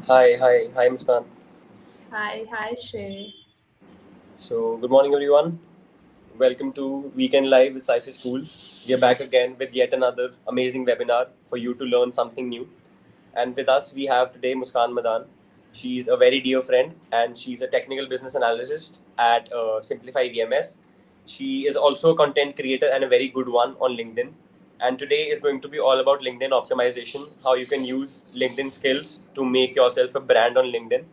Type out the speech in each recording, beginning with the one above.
Hi, Muskan. Hi, Shay. So, good morning, everyone. Welcome to Weekend Live with Sci-Fi Schools. We are back again with yet another amazing webinar for you to learn something new. And with us, we have today Muskan Madaan. She's a very dear friend, and she's a technical business analyst at Simplify VMS. She is also a content creator and a very good one on LinkedIn. And today is going to be all about LinkedIn optimization, how you can use LinkedIn skills to make yourself a brand on LinkedIn.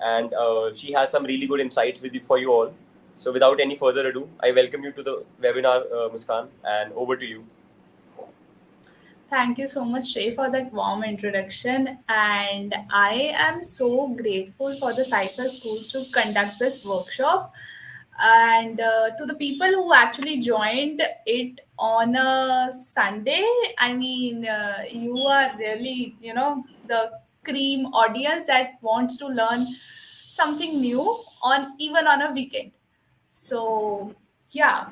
And she has some really good insights for you all. So, without any further ado, I welcome you to the webinar, Muskan, and over to you. Thank you so much, Shay, for that warm introduction. And I am so grateful for the Cypher Schools to conduct this workshop. And to the people who actually joined it on a Sunday, I mean, you are really, the cream audience that wants to learn something new on even on a weekend. So, yeah,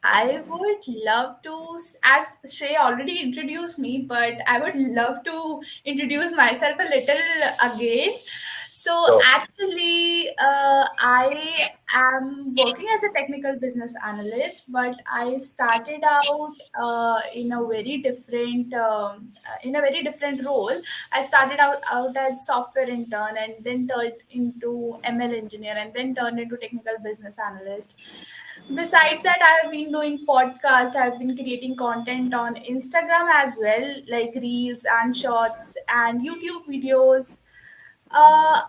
I would love to, as Shrey already introduced me, but I would love to introduce myself a little again. So, So, actually, I am working as a technical business analyst, but I started out in a very different role. I started out as software intern, and then turned into ML engineer, and then turned into technical business analyst. Besides that, I have been doing podcast. I've been creating content on Instagram as well, like reels and shorts and YouTube videos. Uh,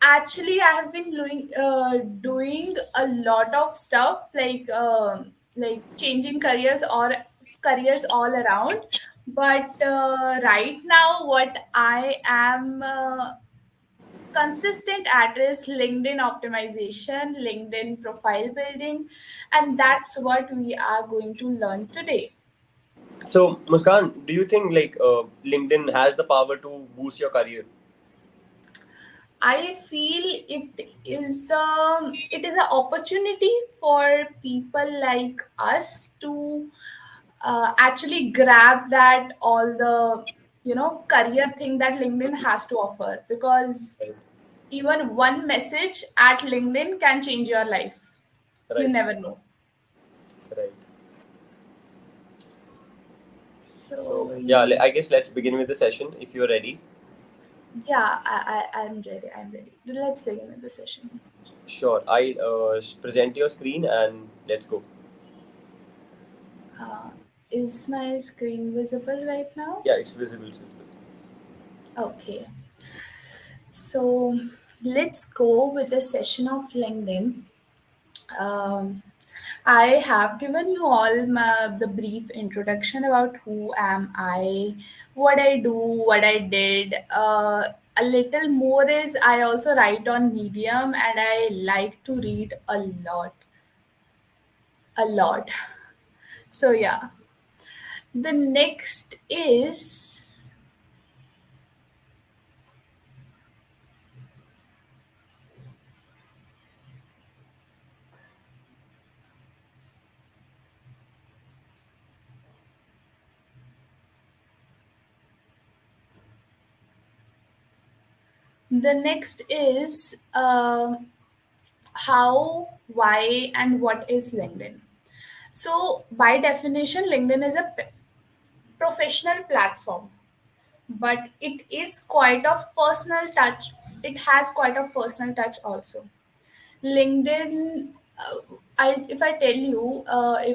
Actually, I have been doing a lot of stuff like changing careers all around. But right now, what I am consistent at is LinkedIn optimization, LinkedIn profile building, and that's what we are going to learn today. so Muskan, do you think LinkedIn has the power to boost your career? I feel it is an opportunity for people like us to actually grab that all the career thing that LinkedIn has to offer, because Right, even one message at LinkedIn can change your life. You right, never know. right. So So, yeah, I guess let's begin with the session if you're ready. yeah, I'm ready. I'm ready. Let's begin with the session. Sure. I present your screen and let's go. Uh, is my screen visible right now? Yeah, it's visible. It's visible. Okay. So let's go with the session of LinkedIn. Um, I have given you all the brief introduction about who am I, what I do, what I did. A little more is I also write on Medium, and I like to read a lot. So yeah, the next is the next is how, why, and what is LinkedIn. So by definition, LinkedIn is a professional platform, but it is quite of personal touch. It has quite a personal touch also. LinkedIn, if I tell you,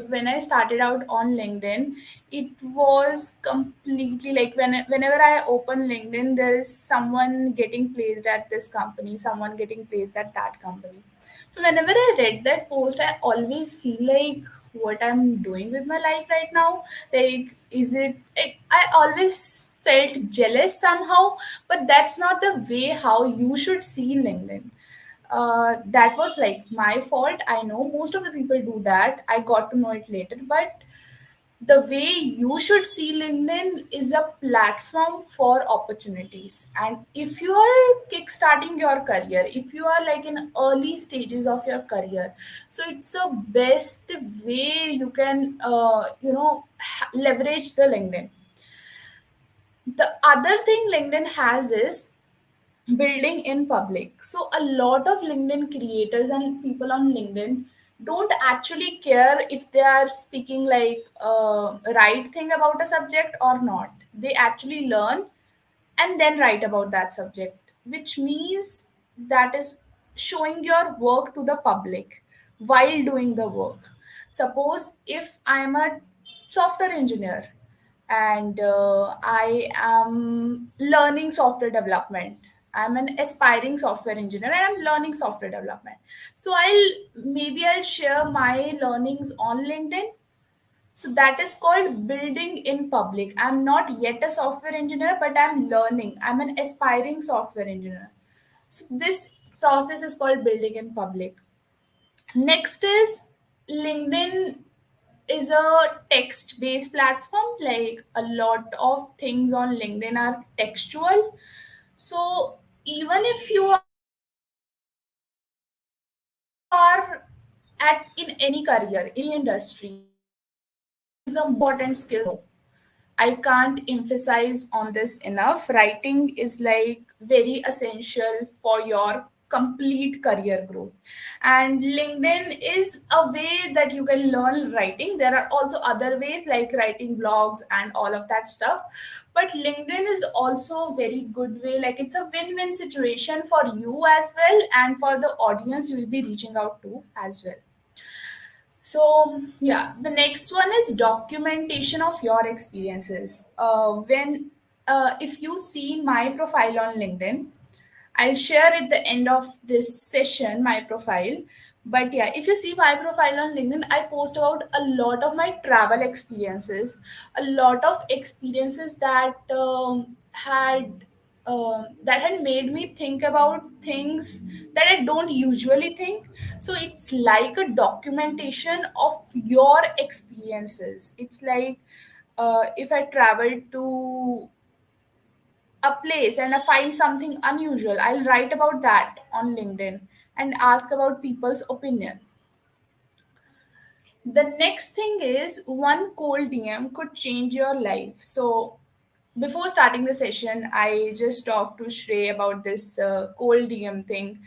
when I started out on LinkedIn, it was completely like whenever I open LinkedIn, there is someone getting placed at this company, someone getting placed at that company. So whenever I read that post, I always feel like what I'm doing with my life right now. Like, is it? I always felt jealous somehow, but that's not the way how you should see LinkedIn. That was like my fault. I know most of the people do that. I got to know it later, but the way you should see LinkedIn is a platform for opportunities. And if you are kickstarting your career, if you are like in early stages of your career, so it's the best way you can, leverage the LinkedIn. The other thing LinkedIn has is building in public. So a lot of LinkedIn creators and people on LinkedIn don't actually care if they are speaking like right thing about a subject or not. They actually learn and then write about that subject, which means that is showing your work to the public while doing the work. Suppose if I am a software engineer and I am learning software development. I'm an aspiring software engineer and I'm learning software development. So I'll share my learnings on LinkedIn. So that is called building in public. I'm not yet a software engineer, but I'm learning. I'm an aspiring software engineer. So this process is called building in public. Next is LinkedIn is a text based platform. Like a lot of things on LinkedIn are textual. So even if you are at in any career, any industry, writing is a most important skill to know. I can't emphasize on this enough. Writing is like very essential for your complete career growth. And LinkedIn is a way that you can learn writing. There are also other ways like writing blogs and all of that stuff. But LinkedIn is also a very good way. Like it's a win-win situation for you as well and for the audience you will be reaching out to as well. So, yeah, the next one is documentation of your experiences. If you see my profile on LinkedIn, I'll share at the end of this session my profile. But yeah, if you see my profile on LinkedIn, I post about a lot of my travel experiences, a lot of experiences that had made me think about things that I don't usually think. So it's like a documentation of your experiences. It's like if I travel to a place and I find something unusual, I'll write about that on LinkedIn and ask about people's opinion. The next thing is one cold DM could change your life. So before starting the session, I just talked to Shrey about this cold DM thing.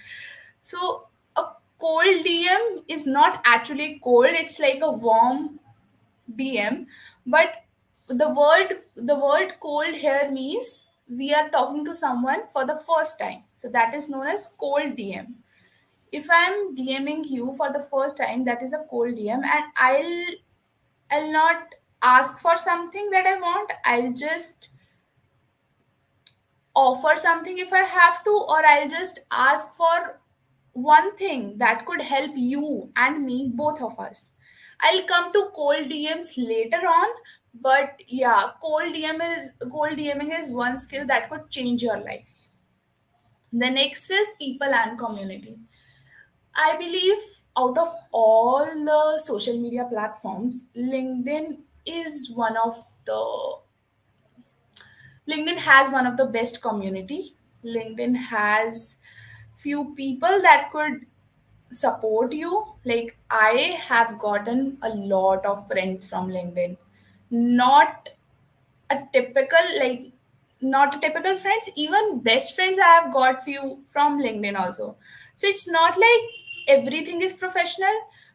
So a cold DM is not actually cold; it's like a warm DM, but the word cold here means we are talking to someone for the first time. So that is known as cold DM. If I'm DMing you for the first time, that is a cold DM, and I'll not ask for something that I want. I'll just offer something if I have to, or I'll just ask for one thing that could help you and me, both of us. I'll come to cold DMs later on, but yeah, cold DMing is one skill that could change your life. The next is people and community. I believe out of all the social media platforms, the LinkedIn has one of the best community. LinkedIn has few people that could support you. Like I have gotten a lot of friends from LinkedIn. Not a typical like not a typical friends, even best friends I have got few from LinkedIn also. So it's not like everything is professional,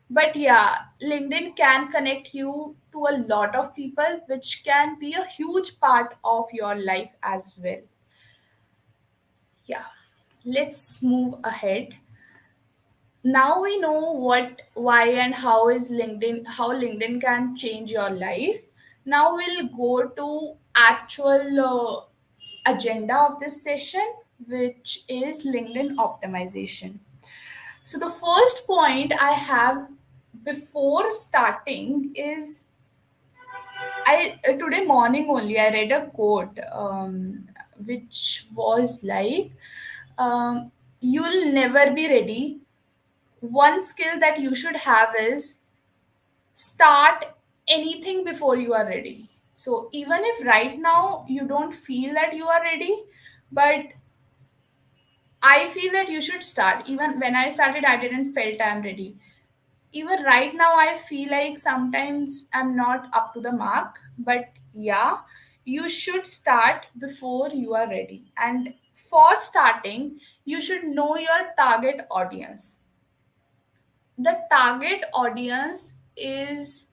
but yeah, LinkedIn can connect you to a lot of people, which can be a huge part of your life as well. Yeah, let's move ahead. Now we know what, why, and how LinkedIn can change your life. Now we'll go to actual agenda of this session, which is LinkedIn optimization. So the first point I have before starting is I today morning only I read a quote, which was like, "You'll never be ready. One skill that you should have is start anything before you are ready." So even if right now you don't feel that you are ready, but I feel that you should start. Even when I started, I didn't felt I'm ready. Even right now, I feel like sometimes I'm not up to the mark. But yeah, you should start before you are ready. And For starting, you should know your target audience. The target audience is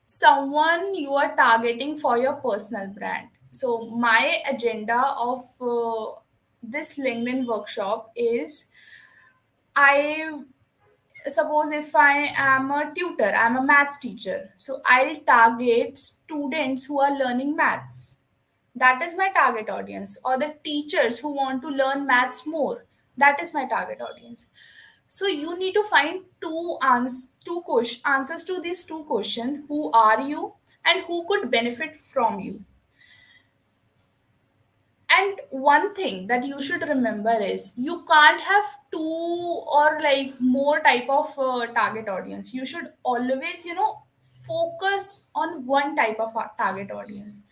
someone you are targeting for your personal brand. So, my agenda of this LinkedIn workshop is, I suppose if I am a tutor, I'm a maths teacher. So, I'll target students who are learning maths. That is my target audience. Or the teachers who want to learn maths more. That is my target audience. So you need to find answers to these two questions: who are you and who could benefit from you. And one thing that you should remember is, you can't have two or like more type of target audience. You should always, focus on one type of target audience.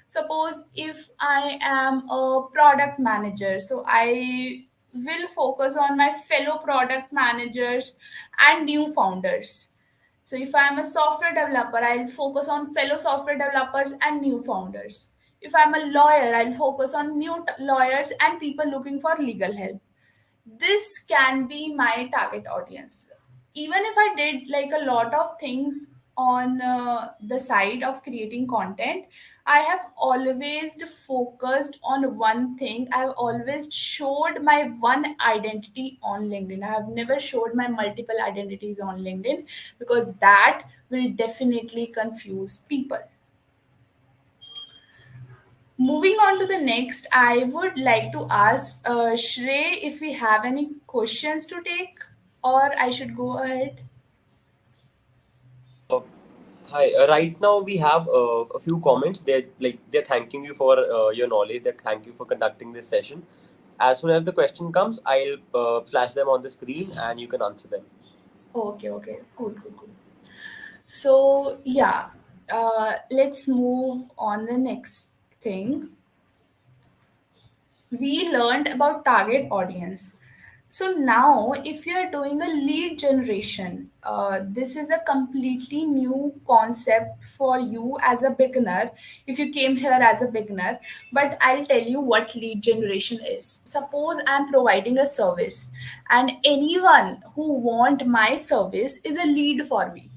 Suppose if I am a product manager, so I will focus on my fellow product managers and new founders. So if I'm a software developer, I'll focus on fellow software developers and new founders. If I'm a lawyer, I'll focus on new lawyers and people looking for legal help. This can be my target audience. Even if I did like a lot of things on the side of creating content, I have always focused on one thing. I've always showed my one identity on LinkedIn. I have never showed my multiple identities on LinkedIn, because that will definitely confuse people. Moving on to the next, I would like to ask Shrey if we have any questions to take, or I should go ahead. Uh, Hi. Right now we have a few comments. They're thanking you for your knowledge. They thank you for conducting this session. As soon as the question comes, I'll flash them on the screen and you can answer them. Okay, okay, cool, cool, cool. So, yeah, let's move on the next thing. We learned about target audience. So now, if you are doing a lead generation, this is a completely new concept for you as a beginner. If you came here as a beginner, but I'll tell you what lead generation is. Suppose I'm providing a service, and anyone who want my service is a lead for me.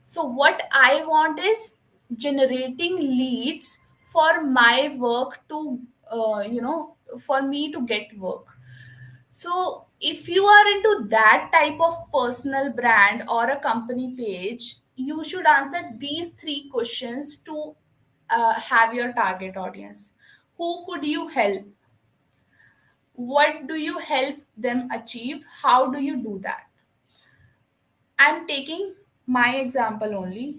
So what I want is generating leads for my work to, for me to get work. So if you are into that type of personal brand or a company page, you should answer these three questions to have your target audience. Who could you help? What do you help them achieve? How do you do that? I'm taking my example only.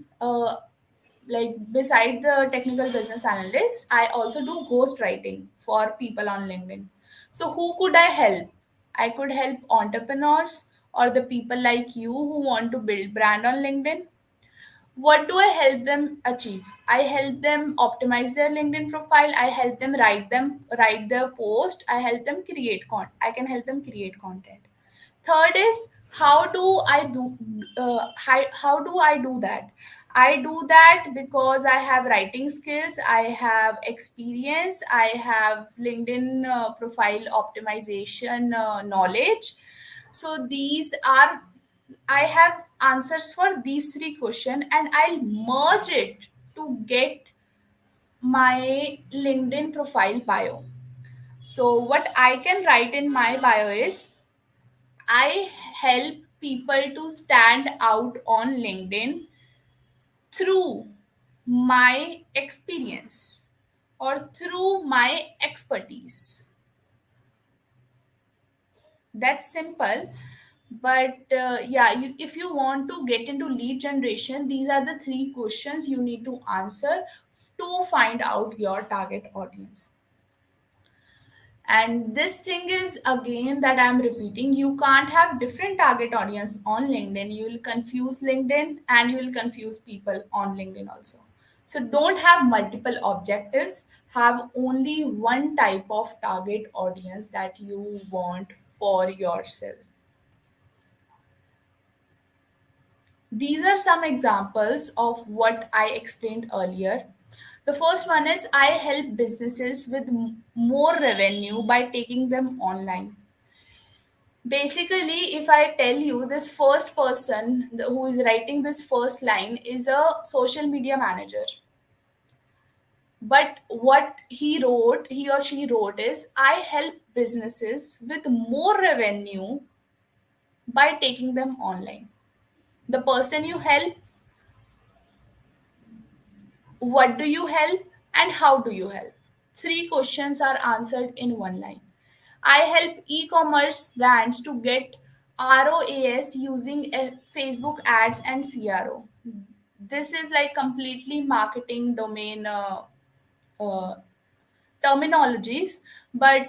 Like beside the technical business analyst, I also do ghostwriting for people on LinkedIn. So who could I help? I could help entrepreneurs or the people like you who want to build brand on LinkedIn. What do I help them achieve? I help them optimize their LinkedIn profile. I help them write their post. I help them create I can help them create content. Third is, how do I do that? I do that because I have writing skills, I have experience, I have LinkedIn profile optimization knowledge. So these are, I have answers for these three questions, and I'll merge it to get my LinkedIn profile bio. So what I can write in my bio is, I help people to stand out on LinkedIn through my experience or through my expertise. That's simple. But yeah, if you want to get into lead generation, these are the three questions you need to answer to find out your target audience. And this thing is again that I'm repeating, you can't have different target audience on LinkedIn. You will confuse LinkedIn and you will confuse people on LinkedIn also. So don't have multiple objectives, have only one type of target audience that you want for yourself. These are some examples of what I explained earlier. The first one is I help businesses with more revenue by taking them online. Basically, if I tell you, this first person who is writing this first line is a social media manager. But what he or she wrote is I help businesses with more revenue by taking them online. The person you help, what do you help, and how do you help? Three questions are answered in one line. I help e commerce brands to get ROAS using Facebook ads and CRO. This is like completely marketing domain uh, terminologies, but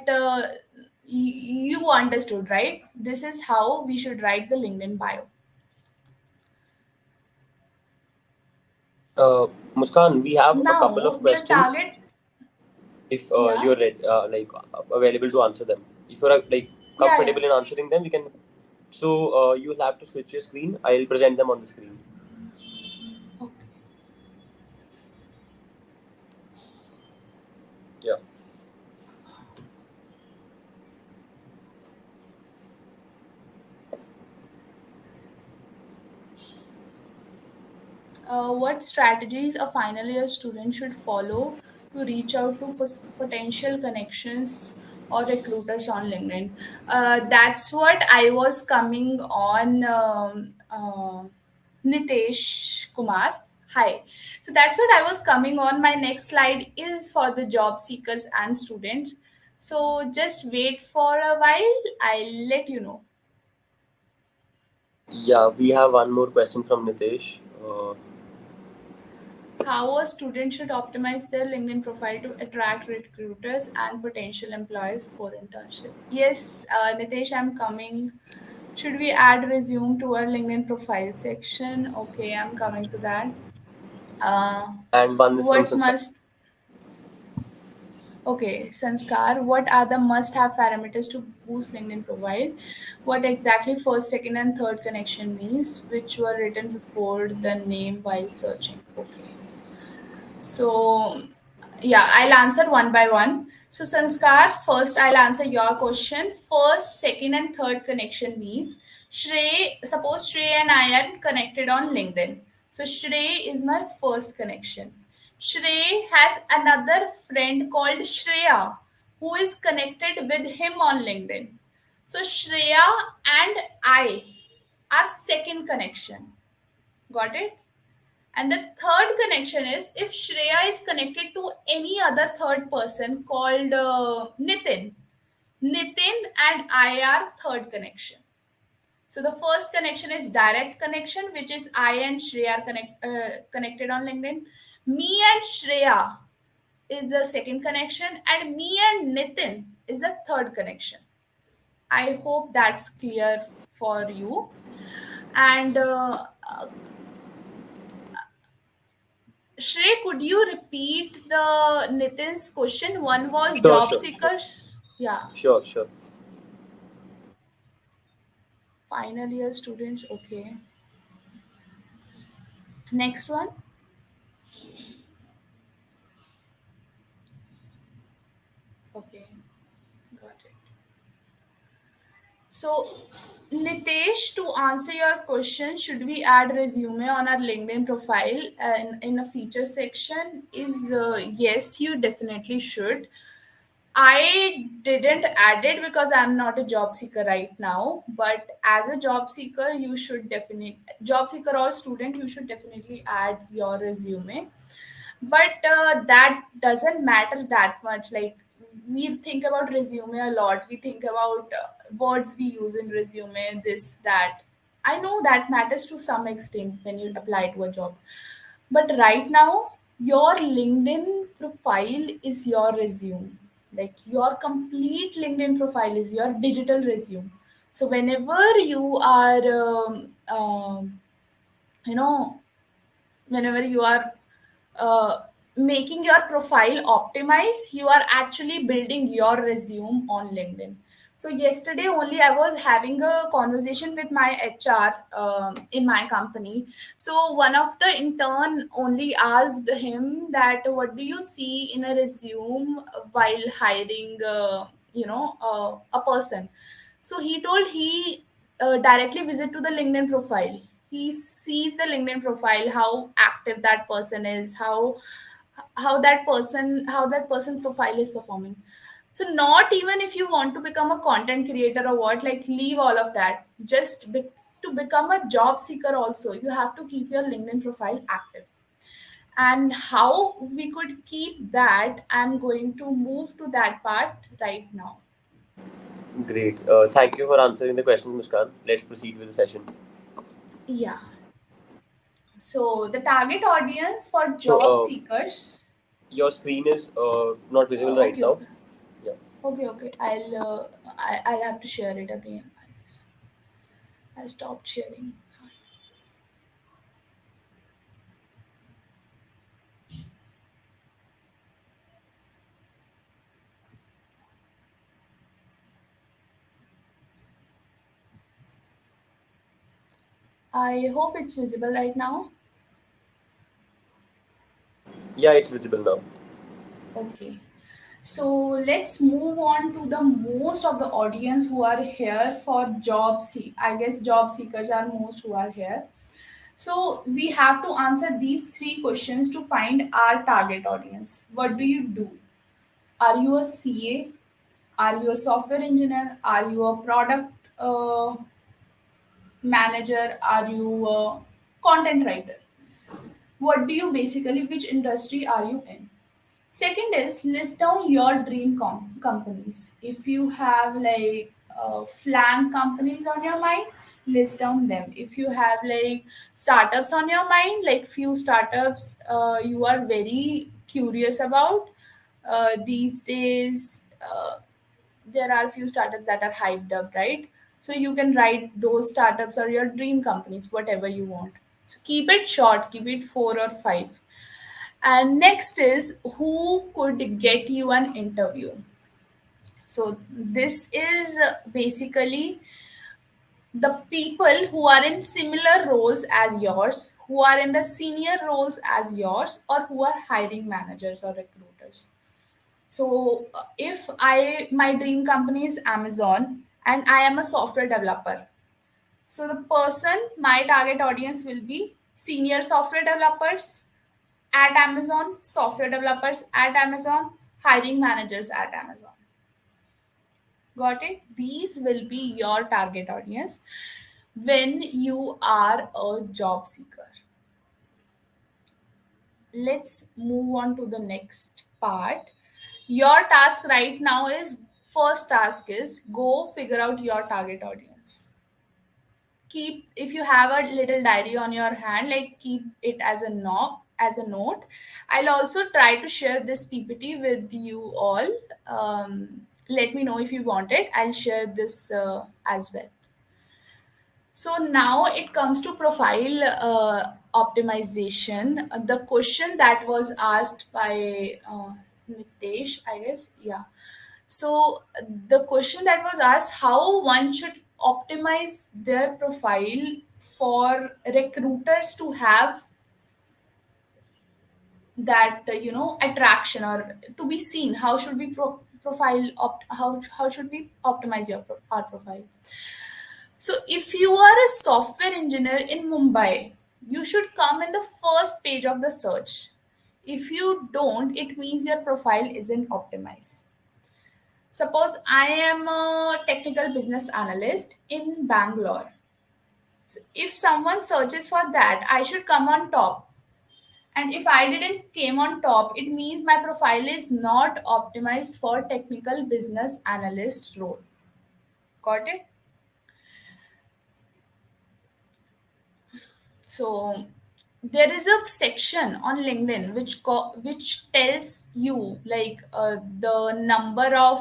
you understood, right? This is how we should write the LinkedIn bio. Muskan, we have a couple of Now, the questions. target, If yeah, you're available to answer them, if you're yeah, yeah. comfortable in answering them, we can. So you'll have to switch your screen. I'll present them on the screen. Okay. Yeah. What strategies a final year student should follow to reach out to potential connections or recruiters on LinkedIn? That's what I was coming on, Nitesh Kumar. Hi. So that's what I was coming on. My next slide is for the job seekers and students. So just wait for a while. I'll let you know. Yeah, we have one more question from Nitesh. How a student should optimize their LinkedIn profile to attract recruiters and potential employees for internship. Yes, Nitesh, I'm coming. Should we add resume to our LinkedIn profile section? Okay, I'm coming to that. Uh, And one is from what Sanskar. must Okay, Sanskar, what are the must-have parameters to boost LinkedIn profile? What exactly first, second, and third connection means, which were written before the name while searching. Okay. So, yeah, I'll answer one by one. So, Sanskar, first I'll answer your question. First, second, and third connection means suppose Shrey and I are connected on LinkedIn. So, Shrey is my first connection. Shrey has another friend called Shreya who is connected with him on LinkedIn. So, Shreya and I are second connection. Got it? And the third connection is if Shreya is connected to any other third person called Nitin. Nitin and I are third connection. So the first connection is direct connection, which is I and Shreya are connected on LinkedIn. Me and Shreya is the second connection, and me and Nitin is the third connection. I hope that's clear for you. And Shrey, could you repeat the Nitin's question? One was Sure, job sure, sure, seekers. Yeah, sure, sure. final year students. Okay. Next one. Okay, got it. So, Nitesh, to answer your question, should we add resume on our LinkedIn profile in a feature section? Is yes, you definitely should. I didn't add it because I'm not a job seeker right now. But as a job seeker, you should definitely, job seeker or student, you should definitely add your resume. But that doesn't matter that much. Like, we think about resume a lot. We think about words we use in resume, this, that. I know that matters to some extent when you apply to a job. But right now, your LinkedIn profile is your resume. Like, your complete LinkedIn profile is your digital resume. So whenever you are, you know, whenever you are uh, making your profile optimize, you are actually building your resume on LinkedIn. So yesterday only I was having a conversation with my HR in my company. So one of the intern only asked him that what do you see in a resume while hiring, a person. So he told he directly visit to the LinkedIn profile. He sees the LinkedIn profile, how active that person is, how that person's profile is performing. So not even if you want to become a content creator or what, like leave all of that. To become a job seeker also, you have to keep your LinkedIn profile active. And how we could keep that, I'm going to move to that part right now. Great. Thank you for answering the questions, Muskan. Let's proceed with the session. Yeah. So the target audience for So, job seekers. your screen is not visible right Okay, now. okay, Yeah. okay. I'll have to share it again. I guess I stopped sharing. Sorry. I hope it's visible right now. Yeah, it's visible now. Okay. So let's move on to the most of the audience who are here for job seek. I guess job seekers are most who are here. So we have to answer these three questions to find our target audience. What do you do? Are you a CA? Are you a software engineer? Are you a product manager? Are you a content writer? What do you basically, which industry are you in? Second is list down your dream companies. If you have like flank companies on your mind, list down them. If you have like startups on your mind, like few startups you are very curious about these days, there are few startups that are hyped up, right? So you can write those startups or your dream companies, whatever you want. So keep it short, keep it four or five. And next is who could get you an interview. So this is basically the people who are in similar roles as yours, who are in the senior roles as yours, or who are hiring managers or recruiters. So if I my dream company is Amazon and I am a software developer. So the person, my target audience will be senior software developers at Amazon, software developers at Amazon, hiring managers at Amazon. Got it? These will be your target audience when you are a job seeker. Let's move on to the next part. Your task right now is first task is go figure out your target audience. Keep, if you have a little diary on your hand, like keep it as a note. I'll also try to share this PPT with you all. Let me know if you want it. I'll share this as well. So now it comes to profile optimization. The question that was asked by Nitesh, I guess, yeah. So the question that was asked, how one should optimize their profile for recruiters to have that attraction or to be seen. How should we how should we optimize our profile? So if you are a software engineer in Mumbai, you should come in the first page of the search. If you don't, it means your profile isn't optimized. Suppose I am a technical business analyst in Bangalore. So if someone searches for that, I should come on top. And if I didn't came on top, it means my profile is not optimized for technical business analyst role. Got it? So there is a section on LinkedIn which tells you like the number of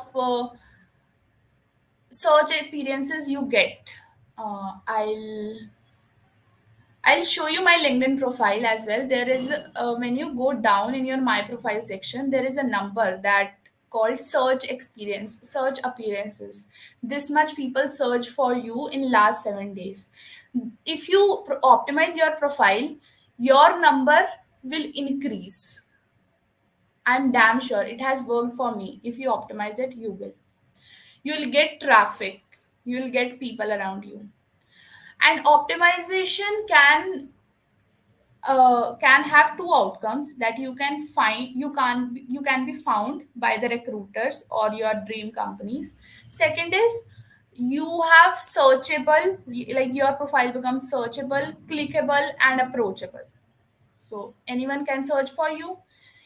search experiences you get. Uh, I'll I'll show you my LinkedIn profile as well. There is when you go down in your my profile section, there is a number that called search appearances. This much people search for you in last 7 days. If you optimize your profile, your number will increase. I'm damn sure it has worked for me. If you optimize it, you will. You'll get traffic. You'll get people around you. And optimization can have two outcomes, that you can be found by the recruiters or your dream companies. Second is, you have searchable, like your profile becomes searchable, clickable, and approachable. So anyone can search for you.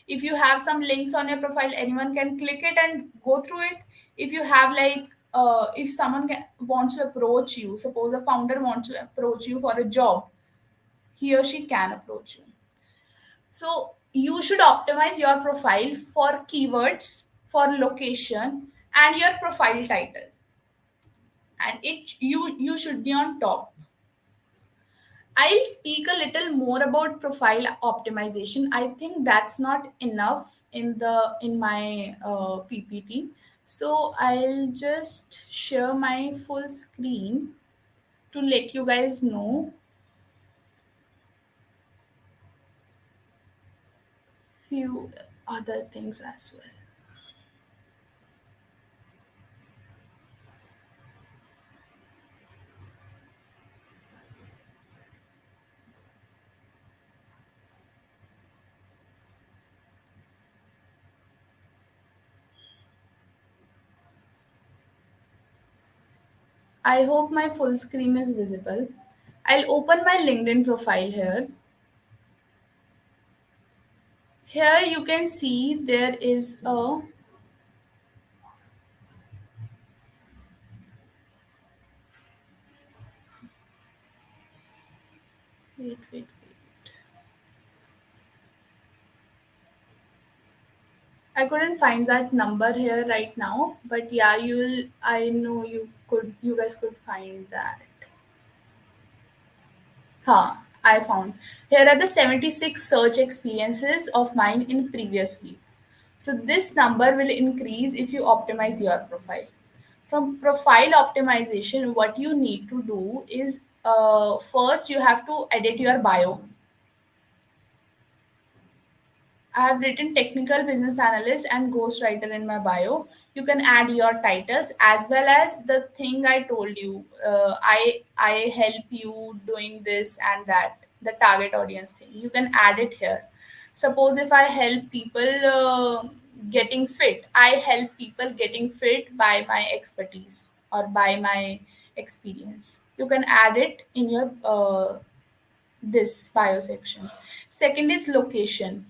If you have some links on your profile, anyone can click it and go through it. If you have if someone wants to approach you, suppose a founder wants to approach you for a job, he or she can approach you. So you should optimize your profile for keywords, for location, and your profile title. And you should be on top. I'll speak a little more about profile optimization. I think that's not enough in my PPT. So I'll just share my full screen to let you guys know few other things as well. I hope my full screen is visible. I'll open my LinkedIn profile here. Here you can see there is a, wait. I couldn't find that number here right now, but yeah, I know you guys could find that. Huh, I found. Here are the 76 search experiences of mine in previous week. So this number will increase if you optimize your profile. From profile optimization, what you need to do is, first you have to edit your bio. I have written technical business analyst and ghostwriter in my bio. You can add your titles as well as the thing I told you. I help you doing this and that. The target audience thing. You can add it here. Suppose if I help people getting fit, I help people getting fit by my expertise or by my experience. You can add it in your this bio section. Second is location.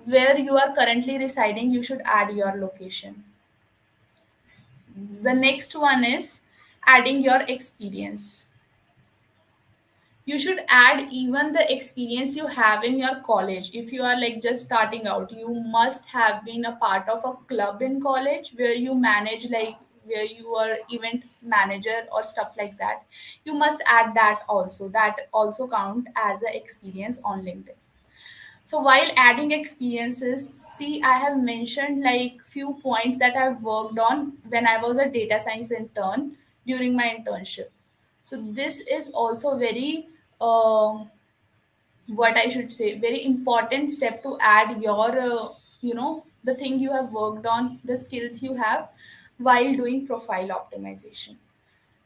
Where you are currently residing, you should add your location. The next one is adding your experience. You should add even the experience you have in your college. If you are like just starting out, you must have been a part of a club in college where you manage, like where you are event manager or stuff like that. You must add that also. That also count as an experience on LinkedIn. So while adding experiences, see, I have mentioned like few points that I've worked on when I was a data science intern during my internship. So this is also very, uh, what I should say, very important step to add your, the thing you have worked on, the skills you have while doing profile optimization.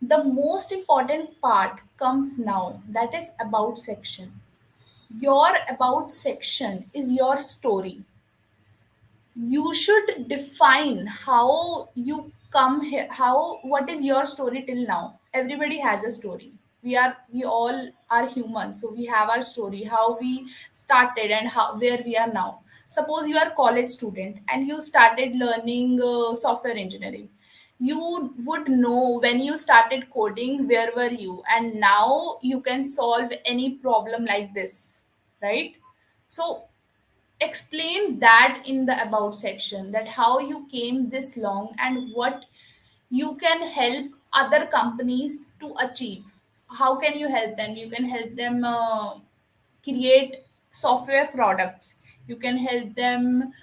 The most important part comes now, that is about section. Your about section is your story. You should define how you come here, how, what is your story till now. Everybody has a story. We all are humans, so we have our story, how we started and how, where we are now. Suppose you are college student and you started learning software engineering. You would know when you started coding, where were you, and now you can solve any problem like this, right? So explain that in the about section, that how you came this long and what you can help other companies to achieve. How can you help them? You can help them create software products. You can help them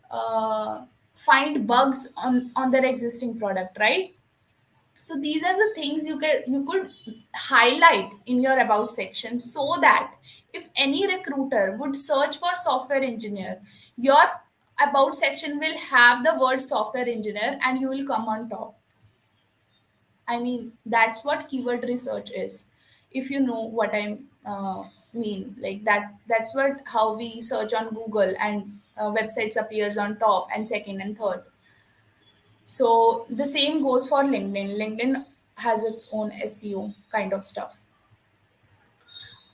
uh, find bugs on their existing product, right? So these are the things you could highlight in your about section, so that if any recruiter would search for software engineer, your about section will have the word software engineer and you will come on top. I mean, that's what keyword research is. If you know what I mean, like that's what how we search on Google, and websites appears on top and second and third. So the same goes for LinkedIn. LinkedIn has its own SEO kind of stuff.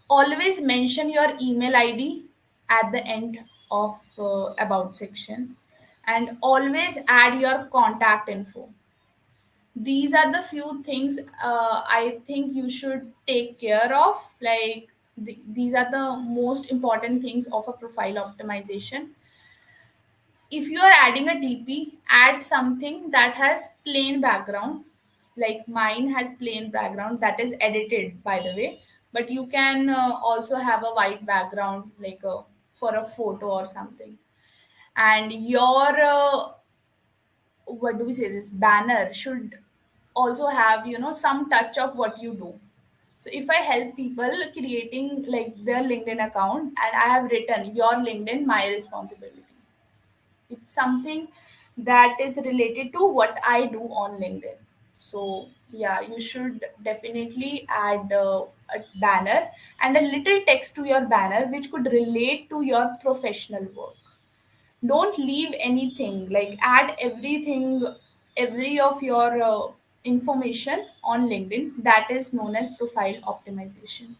Always mention your email ID at the end of about section, and always add your contact info. These are the few things I think you should take care of. Like these are the most important things of a profile optimization. If you are adding a DP, add something that has plain background. Like mine has plain background that is edited, by the way. But you can also have a white background, like for a photo or something. And your what do we say? This banner should also have some touch of what you do. So if I help people creating like their LinkedIn account, and I have written your LinkedIn, my responsibility, it's something that is related to what I do on LinkedIn. So yeah, you should definitely add a banner and a little text to your banner which could relate to your professional work. Don't leave anything, like add everything, every of your information on LinkedIn. That is known as profile optimization.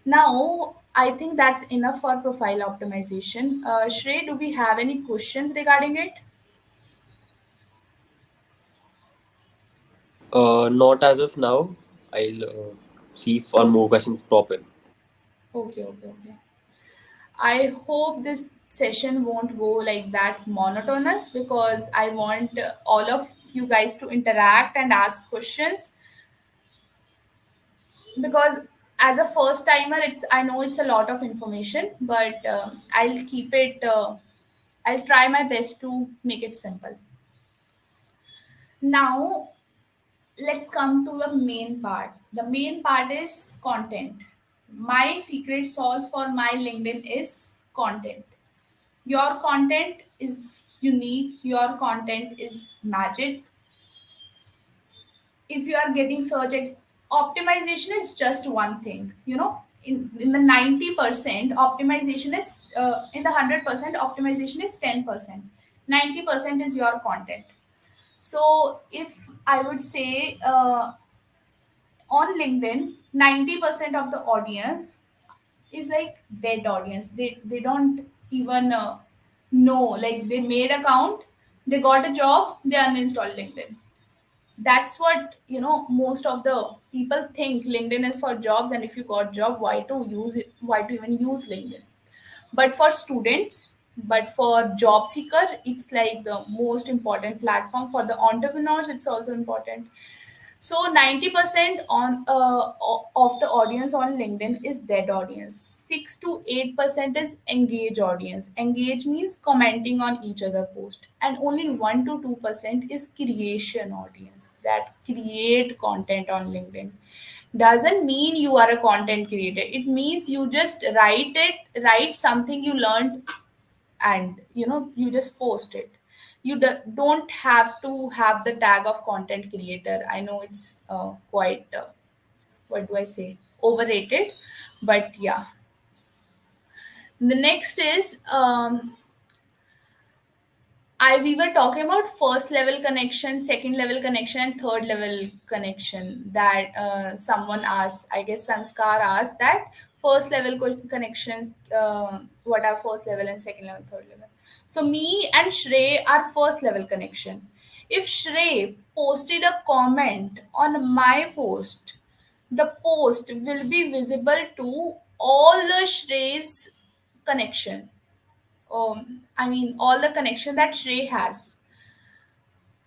Now I think that's enough for profile optimization. Shrey, do we have any questions regarding it? Not as of now. I'll see if one more questions pop in. Okay. I hope this session won't go like that monotonous, because I want all of you guys to interact and ask questions. Because as a first timer, it's I know it's a lot of information, but I'll keep it I'll try my best to make it simple. Now let's come to the main part. The main part is content. My secret sauce for my LinkedIn is content. Your content is unique, your content is magic. If you are getting optimization is just one thing, in the 90% optimization is in the 100% optimization is 10%. 90% is your content. So if I would say on LinkedIn, 90% of the audience is like dead audience. They don't even know, like they made account, they got a job, they uninstalled LinkedIn. That's what most of the people think LinkedIn is for jobs, and if you got job, why to use it, why to even use LinkedIn? But for students, but for job seeker, it's like the most important platform. For the entrepreneurs, it's also important. So 90% of the audience on LinkedIn is dead audience. 6 to 8% is engage audience. Engage means commenting on each other post. And only 1 to 2% is creation audience that create content on LinkedIn. Doesn't mean you are a content creator. It means you just write something you learned, and you just post it. You don't have to have the tag of content creator. I know it's quite what do I say, overrated, but yeah. The next is we were talking about first level connection, second level connection, and third level connection. That someone asked, I guess Sanskar asked that first level connections. What are first level and second level, third level? So me and Shrey are first level connection. If Shrey posted a comment on my post, the post will be visible to all the Shrey's connection. I mean, all the connection that Shrey has.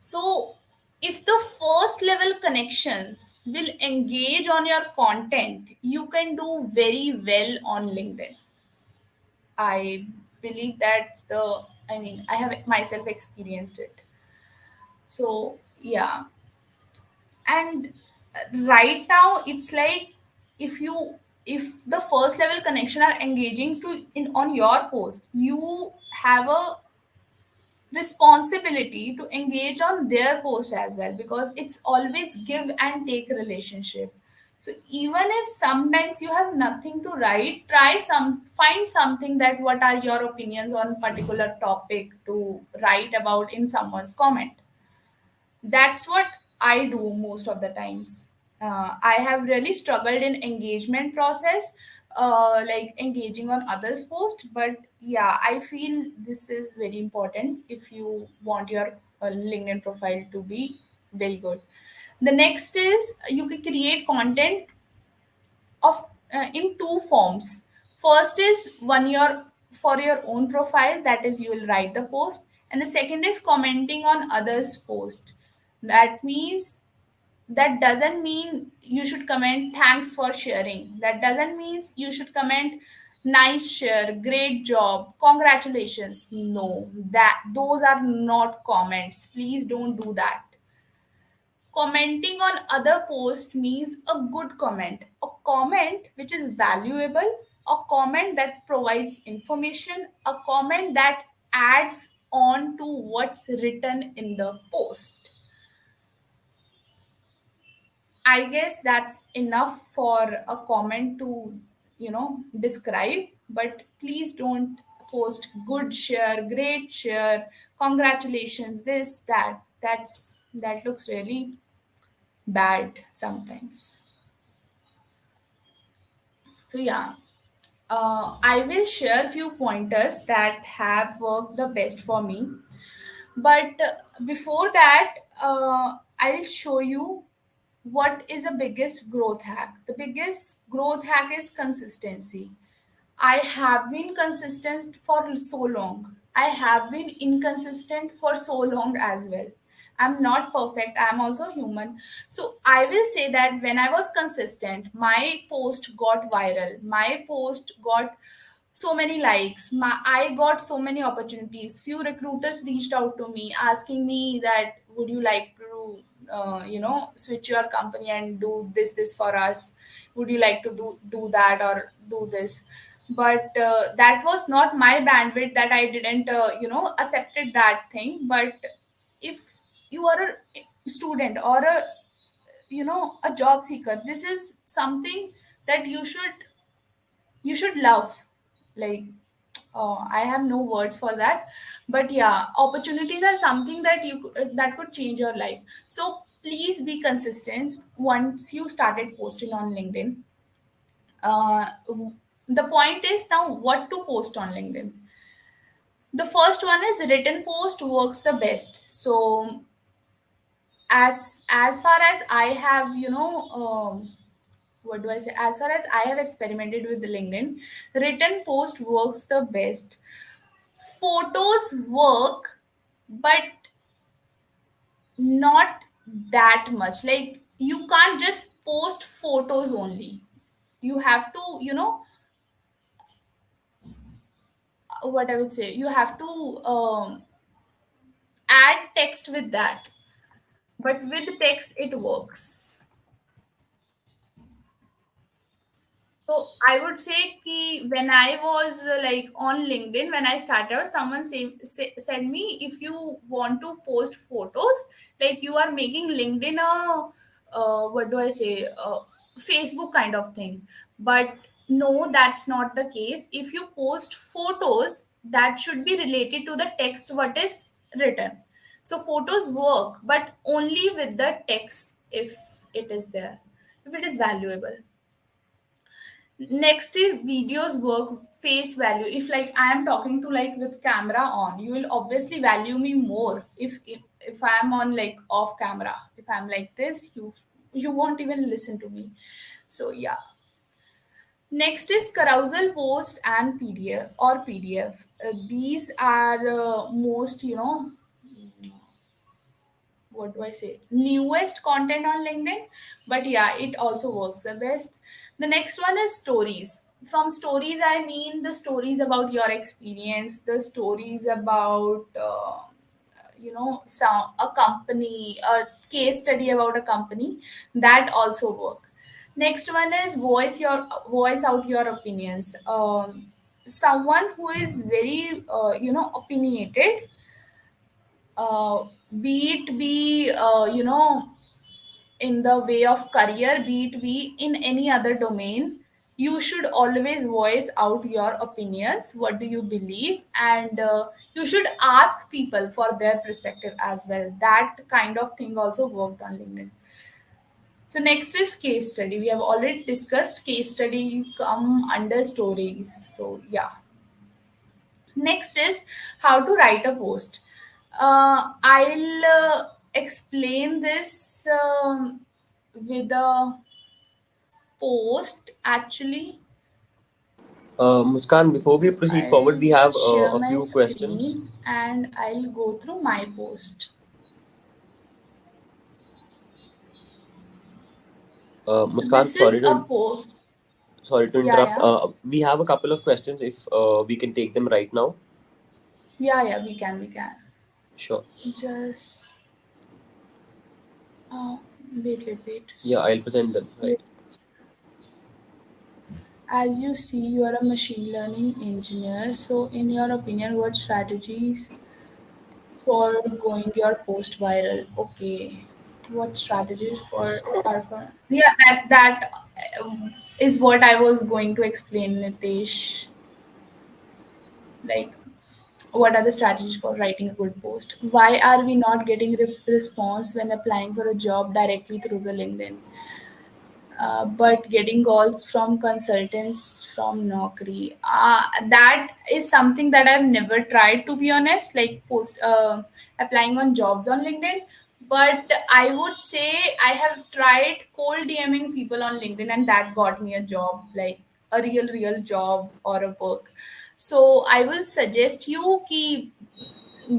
So, if the first level connections will engage on your content, you can do very well on LinkedIn. I believe that's the I mean, I have myself experienced it. So yeah. And right now it's like, if you, if the first level connection are engaging to in on your post, you have a responsibility to engage on their post as well, because it's always give and take relationship. So even if sometimes you have nothing to write, try some, find something that what are your opinions on particular topic to write about in someone's comment. That's what I do most of the times. I have really struggled in engagement process, like engaging on others post, but yeah, I feel this is very important if you want your LinkedIn profile to be very good. The next is you can create content of in two forms. First is one your, for your own profile, that is you will write the post, and the second is commenting on others post. That means, that doesn't mean you should comment thanks for sharing, that doesn't mean you should comment nice share, great job, congratulations. No, that those are not comments, please don't do that. Commenting on other posts means a good comment, a comment which is valuable, a comment that provides information, a comment that adds on to what's written in the post. I guess that's enough for a comment to, describe. But please don't post good share, great share, congratulations, this, that. That looks really bad sometimes. So yeah, I will share few pointers that have worked the best for me. But before that, I'll show you what is the biggest growth hack. The biggest growth hack is consistency. I have been consistent for so long. I have been inconsistent for so long as well. I'm not perfect. I'm also human. So I will say that when I was consistent, my post got viral. My post got so many likes. I got so many opportunities. Few recruiters reached out to me asking me that would you like to switch your company and do this for us, would you like to do that or do this. But that was not my bandwidth, that I didn't accepted that thing. But if you are a student or a job seeker, this is something that you should love. Like, I have no words for that. But yeah, opportunities are something that that could change your life. So please be consistent once you started posting on LinkedIn. uh, the point is now what to post on LinkedIn. The first one is written post works the best. So as far as I have, what do I say? As far as I have experimented with the LinkedIn, written post works the best. Photos work, but not that much. Like, you can't just post photos only. You have to, what I would say, you have to add text with that. But with text, it works. So I would say ki when I was like on LinkedIn, when I started, someone said me, if you want to post photos, like you are making LinkedIn a what do I say, Facebook kind of thing. But no, that's not the case. If you post photos, that should be related to the text what is written. So photos work, but only with the text if it is there, if it is valuable. Next is videos work face value. If like I am talking to like with camera on, you will obviously value me more. If I am on like off camera, if I'm like this, you won't even listen to me. So yeah. Next is carousel post and PDF or PDF. These are most, what do I say, newest content on LinkedIn. But yeah, it also works the best. The next one is stories. From stories, I mean the stories about your experience, the stories about some a company, a case study about a company, that also work. Next one is voice out your opinions. Someone who is very opinionated, uh, be it be in the way of career, be it be in any other domain, you should always voice out your opinions. What do you believe? And you should ask people for their perspective as well. That kind of thing also worked on LinkedIn. So next is case study. We have already discussed case study come under stories. So yeah. Next is how to write a post. I'll explain this with a post actually. Muskan, before we So proceed forward, I'll we have just share a my few questions. screen and I'll go through my post. So Muskan, this is a post. sorry to Yeah, interrupt. yeah, We have a couple of questions if we can take them right now. yeah, yeah. We can. Sure. Just wait. Yeah, I'll present them. Right. Wait. As you see, you are a machine learning engineer. So, in your opinion, what strategies for going your post viral? Okay, what strategies for are for? Yeah, that is what I was going to explain, Nitesh. Like, what are the strategies for writing a good post? Why are we not getting response when applying for a job directly through the LinkedIn? But getting calls from consultants from Naukri, that is something that I've never tried, to be honest, like post applying on jobs on LinkedIn. But I would say I have tried cold DMing people on LinkedIn, and that got me a job, like a real job or a work. So I will suggest you ki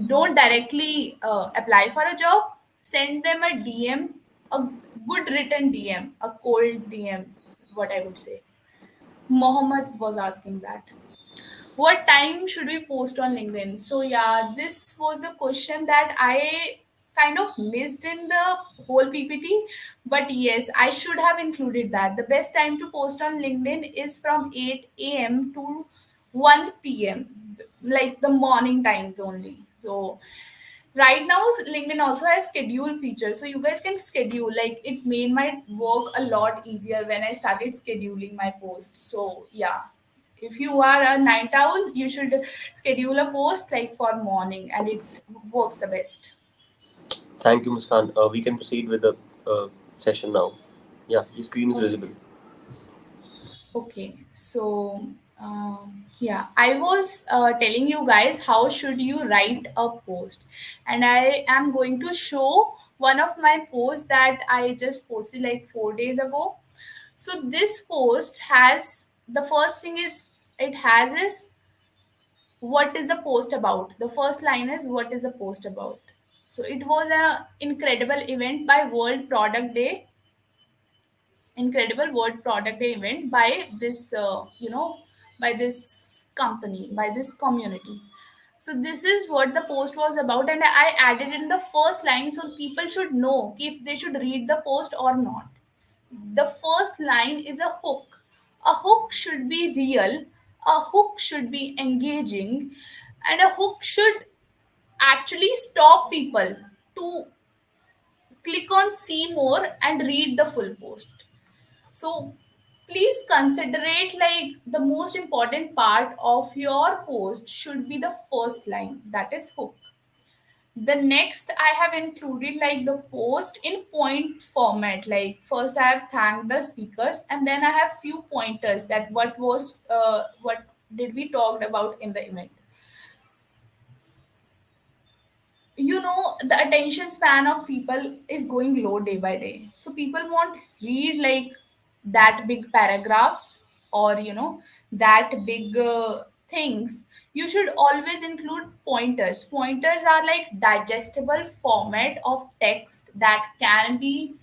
don't directly apply for a job. Send them a DM, a good written DM, a cold DM, what I would say. Mohammed was asking that. What time should we post on LinkedIn? So yeah, this was a question that I kind of missed in the whole PPT, but yes, I should have included that. The best time to post on LinkedIn is from 8 a.m. to 1 p.m., like the morning times only. So right now LinkedIn also has schedule feature, so you guys can schedule. Like it made my work a lot easier when I started scheduling my post. So yeah, if you are a night owl, you should schedule a post like for morning, and it works the best. Thank you, Muskan. We can proceed with the uh, session now. Yeah, your screen is Okay. visible. Okay, so yeah, I was telling you guys how should you write a post, and I am going to show one of my posts that I just posted like 4 days ago. So this post has, the first thing is it has is, what is the post about? The first line is, what is the post about? So it was a incredible event by World Product Day, incredible World Product Day event by this by this company, by this community. So this is what the post was about, and I added in the first line so people should know if they should read the post or not. The first line is a hook. A hook should be real, a hook should be engaging, and a hook should actually stop people to click on see more and read the full post. So please consider it like the most important part of your post should be the first line, that is hook. The next I have included like the post in point format. Like first I have thanked the speakers, and then I have few pointers that what did we talked about in the event. The attention span of people is going low day by day, so people won't read like that big paragraphs, or that big things. You should always include pointers. Pointers are like digestible format of text that can be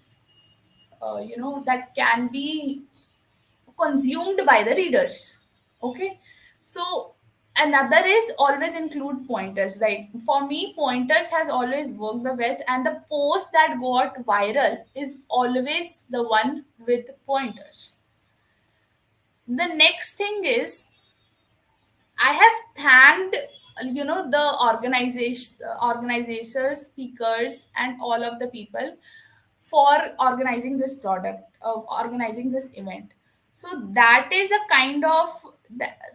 consumed by the readers. Okay, so another is always include pointers. Like for me, pointers has always worked the best, and the post that got viral is always the one with pointers. The next thing is, I have thanked, the organizers, speakers, and all of the people for organizing this product, of organizing this event. So that is a kind of,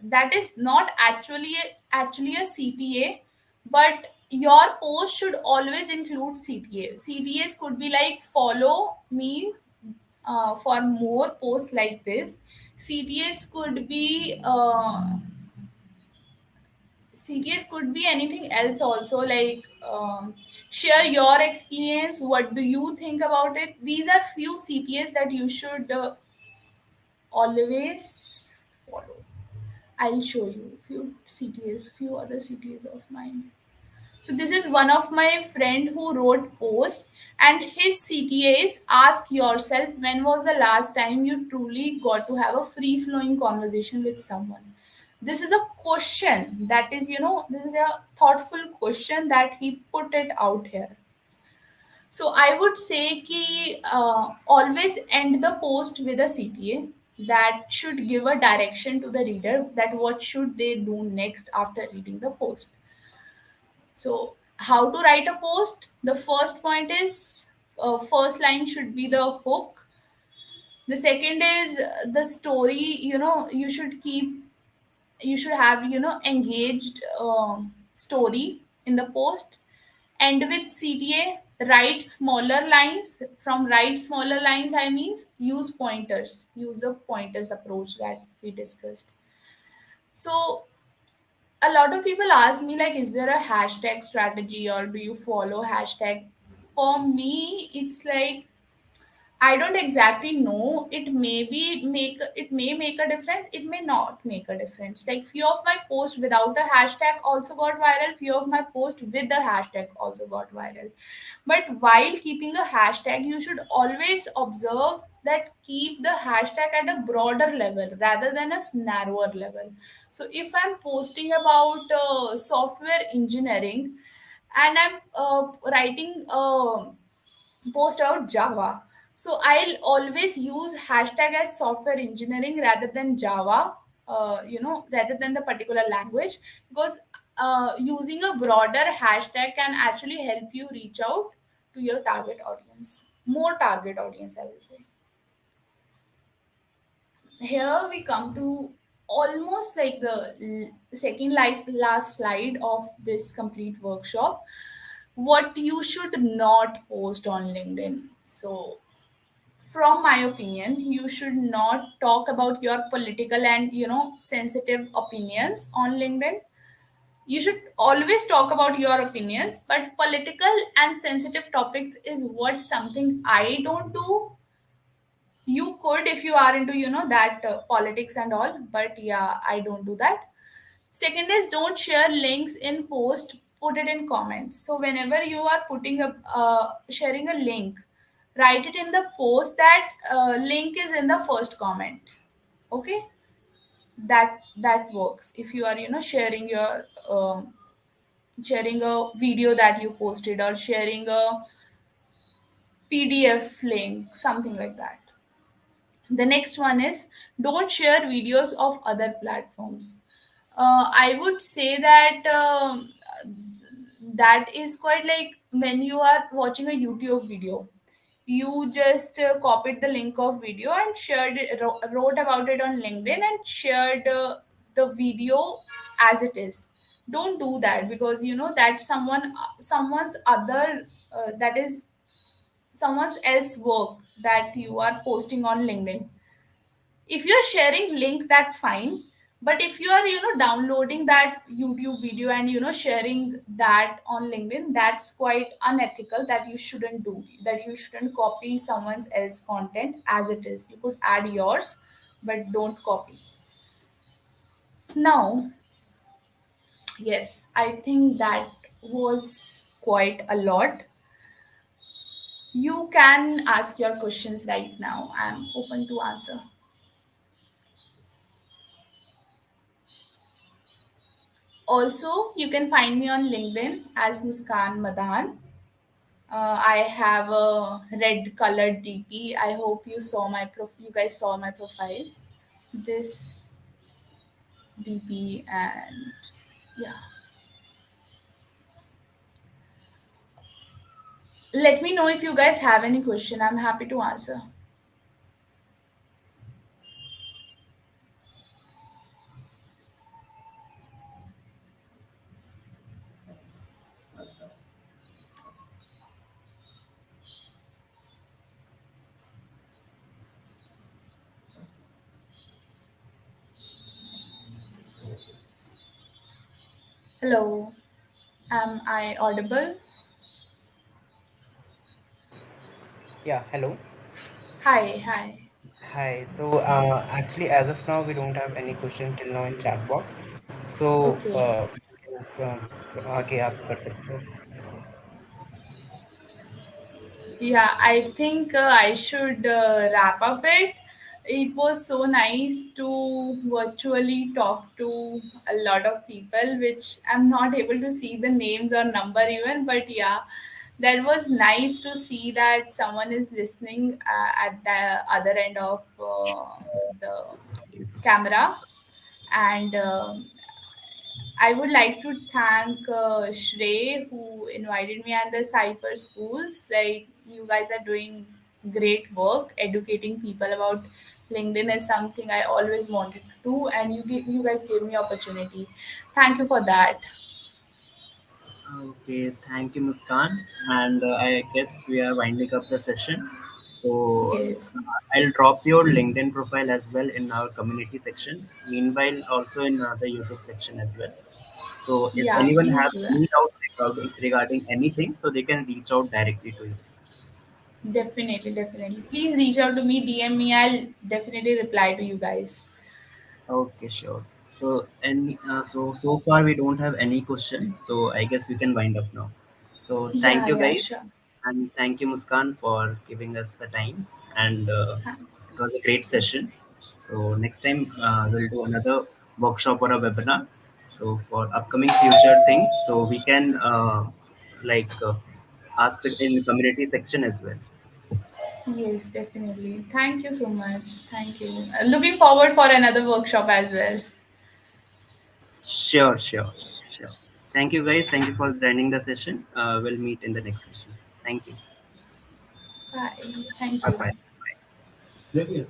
that is not actually a CTA, but your post should always include CTA. CTAs could be like, follow me for more posts like this. CTAs could be CTS could be anything else also, like share your experience. What do you think about it? These are few CTS that you should always follow. I'll show you few CTS, few other CTS of mine. So this is one of my friend who wrote post, and his CTA is, ask yourself, when was the last time you truly got to have a free flowing conversation with someone? This is a question that is, this is a thoughtful question that he put it out here. So I would say ki always end the post with a CTA that should give a direction to the reader that what should they do next after reading the post. So, how to write a post? The first point is, first line should be the hook. The second is the story. You should have, engaged story in the post. End with CTA. Write smaller lines. From write smaller lines, I means use pointers. Use the pointers approach that we discussed. So a lot of people ask me, like, is there a hashtag strategy or do you follow hashtag? For me, it's like, I don't exactly know. It may make a difference, it may not make a difference. Like few of my posts without a hashtag also got viral, few of my posts with the hashtag also got viral. But while keeping a hashtag, you should always observe that keep the hashtag at a broader level rather than a narrower level. So if I'm posting about software engineering, and I'm writing post about Java, so I'll always use hashtag as software engineering rather than Java, rather than the particular language, because using a broader hashtag can actually help you reach out to your target audience, more target audience, I will say. Here we come to almost like the second last slide of this complete workshop. What you should not post on LinkedIn. So from my opinion, you should not talk about your political and sensitive opinions on LinkedIn. You should always talk about your opinions, but political and sensitive topics is what something I don't do. You could if you are into that politics and all, but yeah, I don't do that. Second is, don't share links in post, put it in comments. So whenever you are putting a sharing a link, write it in the post that link is in the first comment. Okay, that works. If you are sharing your sharing a video that you posted, or sharing a PDF link, something like that. The next one is, don't share videos of other platforms. I would say that that is quite like when you are watching a YouTube video. You just copied the link of video and shared it, wrote about it on LinkedIn and shared the video as it is. Don't do that, because that someone's other that is someone's else work that you are posting on LinkedIn. If you're sharing link, that's fine, but if you are downloading that YouTube video and sharing that on LinkedIn, that's quite unethical. That you shouldn't do, that you shouldn't copy someone's else content as it is. You could add yours, but don't copy. Now, yes, I think that was quite a lot. You can ask your questions right now. I'm open to answer. Also, you can find me on LinkedIn as Muskan Madaan. I have a red colored DP. I hope you guys saw my profile. This DP, and yeah. Let me know if you guys have any question. I'm happy to answer. Hello. Am I audible? Yeah, hello. Hi, hi. Hi. So, actually, as of now, we don't have any question till now in chat box. So, Okay. आगे आप कर सकते हो. Yeah, I think I should wrap up it. It was so nice to virtually talk to a lot of people, which I'm not able to see the names or number even. But yeah, that was nice to see that someone is listening at the other end of the camera. And I would like to thank Shrey who invited me and the Cypher schools. Like you guys are doing great work educating people about LinkedIn is something I always wanted to do, and you guys gave me opportunity. Thank you for that. Okay, thank you, Muskan. And I guess we are winding up the session. So Yes, yes. I'll drop your LinkedIn profile as well in our community section. Meanwhile, also in the YouTube section as well. So if Yeah, anyone please has do that. any doubt regarding anything, so they can reach out directly to you. Definitely, definitely. Please reach out to me, DM me. I'll definitely reply to you guys. Okay, sure. So so far we don't have any questions. So I guess we can wind up now. So thank Yeah, you yeah, guys, sure. and thank you Muskan for giving us the time. And it was a great session. So next time we'll do another workshop or a webinar. So for upcoming future things, so we can ask in the community section as well. Yes, definitely. Thank you so much. Thank you. Looking forward for another workshop as well. Sure, sure, sure. Thank you guys. Thank you for joining the session. We'll meet in the next session. Thank you. Bye. Thank Bye you. bye.